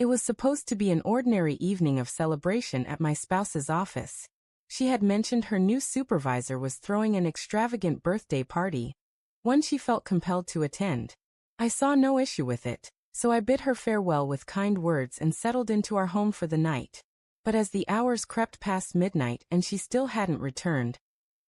It was supposed to be an ordinary evening of celebration at my spouse's office. She had mentioned her new supervisor was throwing an extravagant birthday party, one she felt compelled to attend. I saw no issue with it, so I bid her farewell with kind words and settled into our home for the night. But as the hours crept past midnight and she still hadn't returned,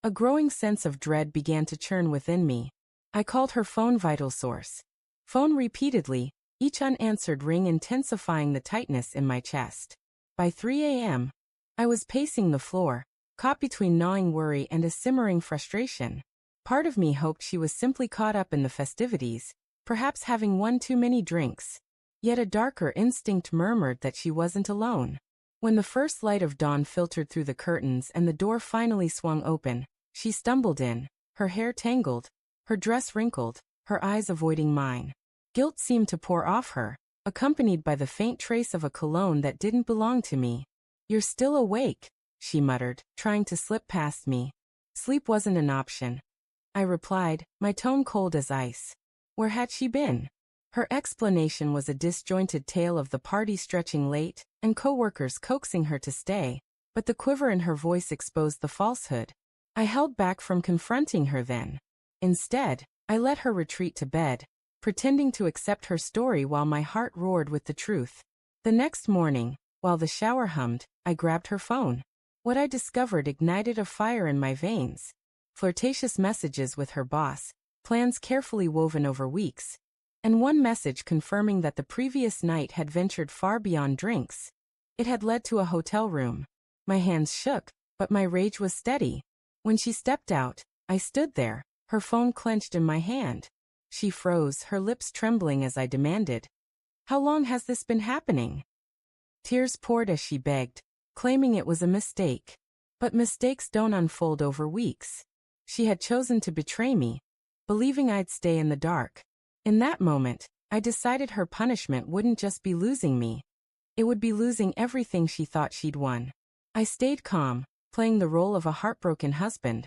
a growing sense of dread began to churn within me. I called her phone vital source. Phone repeatedly, each unanswered ring intensifying the tightness in my chest. By 3 a.m., I was pacing the floor, caught between gnawing worry and a simmering frustration. Part of me hoped she was simply caught up in the festivities, perhaps having one too many drinks. Yet a darker instinct murmured that she wasn't alone. When the first light of dawn filtered through the curtains and the door finally swung open, she stumbled in, her hair tangled, her dress wrinkled, her eyes avoiding mine. Guilt seemed to pour off her, accompanied by the faint trace of a cologne that didn't belong to me. "You're still awake," she muttered, trying to slip past me. Sleep wasn't an option, I replied, my tone cold as ice. Where had she been? Her explanation was a disjointed tale of the party stretching late, and coworkers coaxing her to stay, but the quiver in her voice exposed the falsehood. I held back from confronting her then. Instead, I let her retreat to bed, pretending to accept her story while my heart roared with the truth. The next morning, while the shower hummed, I grabbed her phone. What I discovered ignited a fire in my veins. Flirtatious messages with her boss, plans carefully woven over weeks, and one message confirming that the previous night had ventured far beyond drinks. It had led to a hotel room. My hands shook, but my rage was steady. When she stepped out, I stood there, her phone clenched in my hand. She froze, her lips trembling as I demanded, "How long has this been happening?" Tears poured as she begged, claiming it was a mistake. But mistakes don't unfold over weeks. She had chosen to betray me, believing I'd stay in the dark. In that moment, I decided her punishment wouldn't just be losing me. It would be losing everything she thought she'd won. I stayed calm, playing the role of a heartbroken husband,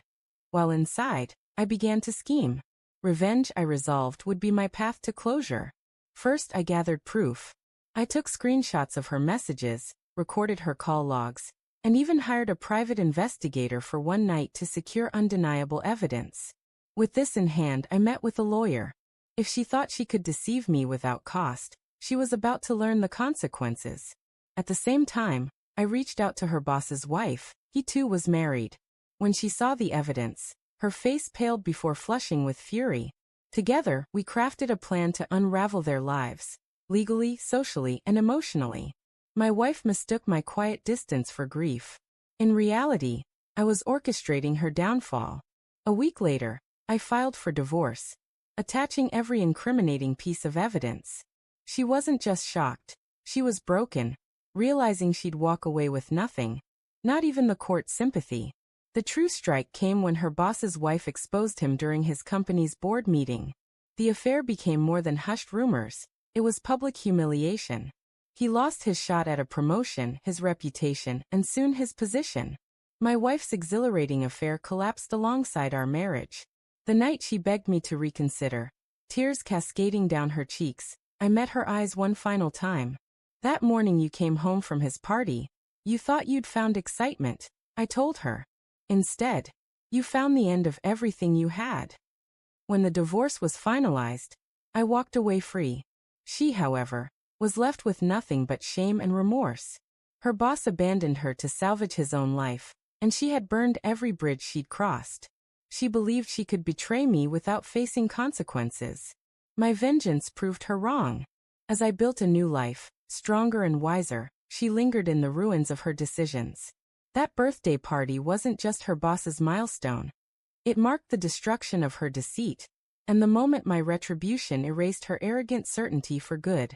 while inside, I began to scheme. Revenge, I resolved, would be my path to closure. First, I gathered proof. I took screenshots of her messages, recorded her call logs, and even hired a private investigator for one night to secure undeniable evidence. With this in hand, I met with a lawyer. If she thought she could deceive me without cost, she was about to learn the consequences. At the same time, I reached out to her boss's wife. He too was married. When she saw the evidence, her face paled before flushing with fury. Together, we crafted a plan to unravel their lives, legally, socially, and emotionally. My wife mistook my quiet distance for grief. In reality, I was orchestrating her downfall. A week later, I filed for divorce, attaching every incriminating piece of evidence. She wasn't just shocked, she was broken, realizing she'd walk away with nothing, not even the court sympathy. The true strike came when her boss's wife exposed him during his company's board meeting. The affair became more than hushed rumors, it was public humiliation. He lost his shot at a promotion, his reputation, and soon his position. My wife's exhilarating affair collapsed alongside our marriage. The night she begged me to reconsider, tears cascading down her cheeks, I met her eyes one final time. "That morning you came home from his party, you thought you'd found excitement," I told her. "Instead, you found the end of everything you had." When the divorce was finalized, I walked away free. She, however, was left with nothing but shame and remorse. Her boss abandoned her to salvage his own life, and she had burned every bridge she'd crossed. She believed she could betray me without facing consequences. My vengeance proved her wrong. As I built a new life, stronger and wiser, she lingered in the ruins of her decisions. That birthday party wasn't just her boss's milestone. It marked the destruction of her deceit, and the moment my retribution erased her arrogant certainty for good.